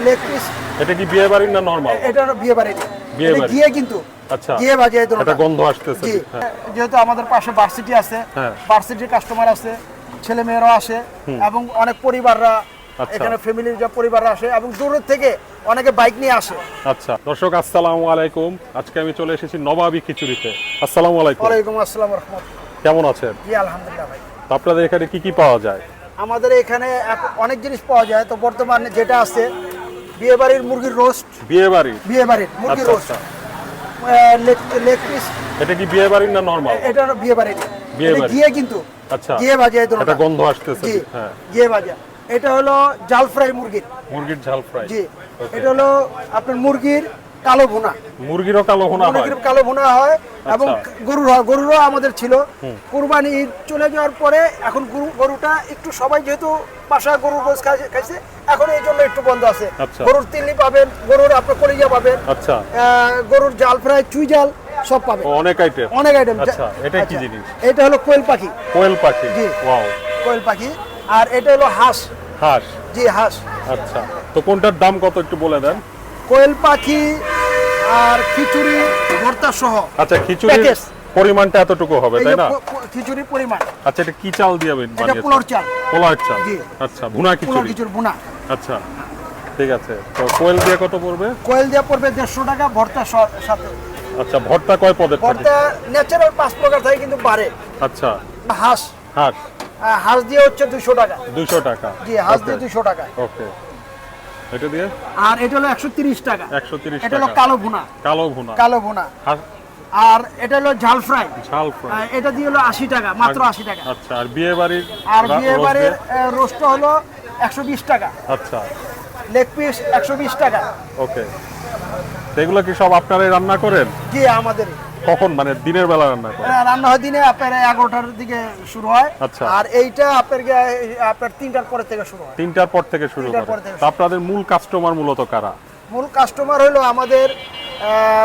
Leg piece. এটা কি বিয়ে বাড়ির না নরমাল? এটা বিয়ে বাড়ির। বিয়ে বাড়ি গিয়ে কিন্তু আচ্ছা গিয়ে বাজে এই এটা গন্ধ আসতেছে। জি, যেহেতু আমাদের পাশে ভার্সিটি আছে, হ্যাঁ। ভার্সিটির কাস্টমার আছে, ছেলে মেয়েরা আসে এবং অনেক পরিবাররা আচ্ছা। এখানে ফ্যামিলির যে পরিবাররা আসে এবং দূর থেকে অনেকে বাইক নিয়ে আসে। আচ্ছা দর্শক আসসালামু আলাইকুম, আজকে আমি চলে এসেছি নবাবী খিচুড়িতে। আসসালামু আলাইকুম। ওয়ালাইকুম আসসালাম ওয়া রাহমাতুল্লাহ। কেমন আছেন? জি আলহামদুলিল্লাহ ভাই। তো আপনাদের এখানে কি কি পাওয়া যায়? আমাদের এখানে অনেক জিনিস পাওয়া যায়, তো বর্তমানে যেটা আছে বিয়ে বাড়ির মুরগির রোস্ট। বিয়ে বাড়ি? বিয়ে বাড়ির মুরগির রোস্ট, লেগ পিস। এটা কি বিয়ে বাড়ির না নরমাল? এটা বিয়ে বাড়ির। বিয়ে বাড়ি। গিয়ে কিন্তু আচ্ছা গিয়ে বাজে এই এটা গন্ধ আসতেছে। জি হ্যাঁ গিয়ে বাজে। এটা হলো জাল ফ্রাই মুরগির। মুরগির ঝাল ফ্রাই। জি, এটা হলো আপনার মুরগির কালো ভুনা। মুরগিরও কালো ভুনা হয়? মুরগির কালো ভুনা হয় এবং গরুর হয়। গরুরও আমাদের ছিল, কুরবানি ঈদ চলে যাওয়ার পরে এখন গরুটা একটু সবাই যেহেতু বাসায় গরুর গোশত খাইছে, এখন এই জন্য একটু বন্ধ আছে। আচ্ছা। গরুর তিল্লি পাবেন, গরুর আপনার কলিজা পাবেন, আচ্ছা গরুর জাল ফ্রাই, চুই জাল সব পাবেন। অনেক আইটেম। অনেক আইটেম। আচ্ছা এটা কি জিনিস? এটা হলো কোয়েল পাখি। কোয়েল পাখি? জি। ওয়াও। কোয়েল পাখি। আর এটা হলো হাঁস। হাঁস? জি হাঁস। আচ্ছা তো কোনটার দাম কত একটু বলে দেন। কোয়েল পাখি আর খিচুড়ি ভর্তা সহ। আচ্ছা খিচুড়ির প্যাকেজ। পরিমাণটা এতটুকু হবে এই তাই যে না? খিচুড়ির পরিমাণ। আচ্ছা এটা কি চাল দিয়ে এটা বানিয়েছেন? পোলার চাল। পোলার চাল। জি। আচ্ছা ভুনা পোলার খিচুড়ি। খিচুড়ি ভুনা। আচ্ছা ঠিক আছে। তো কোয়েল দিয়ে কত পড়বে? কোয়েল দিয়ে পড়বে 150 টাকা ভর্তা সাথে। আচ্ছা ভর্তা কয় পদের থাকে? ভর্তা ন্যাচারাল 5 প্রকার থাকে কিন্তু বাড়ে। আচ্ছা হাঁস। হাঁস? হাঁস দিয়ে হচ্ছে 200 টাকা। 200 টাকা। জি হাঁস দিয়ে 200 টাকা। ওকে। এটা দিয়ে? আর এটা হলো 130 টাকা। 130 এটা হলো টাকা। কালো ভুনা। কালো ভুনা। কালো ভুনা। হাঁস- আর এটা হলো ঝাল ফ্রাই। ঝাল ফ্রাই। এটা দিয়ে হলো 80 টাকা, মাত্র 80 টাকা। আচ্ছা আর বিয়ে বাড়ির? আর বিয়ে বাড়ির রোস্ট হলো 120 টাকা। আচ্ছা লেগ পিস 120 টাকা। ওকে। তো এগুলো কি সব আপনারাই রান্না করেন? জি আমাদের কখন, মানে দিনের বেলা রান্না করেন? রান্না হয় দিনে আপনার 11টার দিকে শুরু হয়। আচ্ছা। আর এইটা আপনার 3টার পরে থেকে শুরু হয়। 3টার পর থেকে শুরু 3টার পর করেন। থেকে তো আপনাদের মূল কাস্টমার মূলত কারা? মূল কাস্টমার হলো আমাদের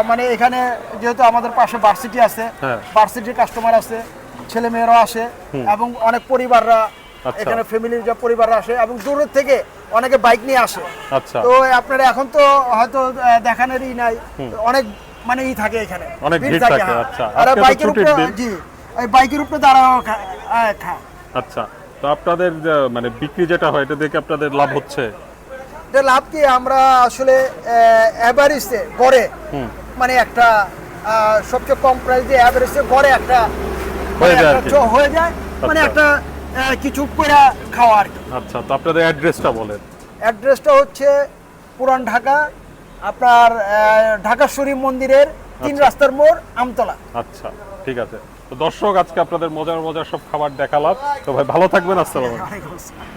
মানে এখানে যেহেতু আমাদের পাশে ভার্সিটি আছে, হ্যাঁ। ভার্সিটির কাস্টমার আছে, ছেলে মেয়েরা আসে এবং অনেক পরিবাররা আচ্ছা। এখানে ফ্যামিলির যে পরিবাররা আসে এবং দূর থেকে অনেকে বাইক নিয়ে আসে। আচ্ছা তো আপনারা এখন তো হয়তো দেখানেরই নাই, অনেক মানে থাকে এখানে অনেক ভিড় থাকে। হ্যাঁ। আচ্ছা আর আজকে তো বাইকের ছুটির উপরে দিন। জি ওই বাইকের উপরে দাঁড়াও খায়। আচ্ছা তো আপনাদের মানে বিক্রি যেটা হয় এটা দেখে আপনাদের লাভ হচ্ছে? এটা লাভ কি, আমরা আসলে অ্যাভারেজে গড়ে মানে একটা সবচেয়ে কম প্রাইস দিয়ে অ্যাভারেজে গড়ে একটা হয়ে যায় আর কি। হয়ে যায়, মানে আচ্ছা। একটা কিছু করে খাওয়া আর কি। আচ্ছা তো আপনাদের অ্যাড্রেসটা বলেন। অ্যাড্রেসটা হচ্ছে পুরান ঢাকা, আপনার ঢাকা শরীফ মন্দিরের 3 রাস্তার মোড়, আমতলা। আচ্ছা ঠিক আছে। তো দর্শক আজকে আপনাদের মজার মজার সব খাবার দেখালাম। তো ভাই ভালো থাকবেন। আসসালামু আলাইকুম। ওয়ালাইকুম আসসালাম।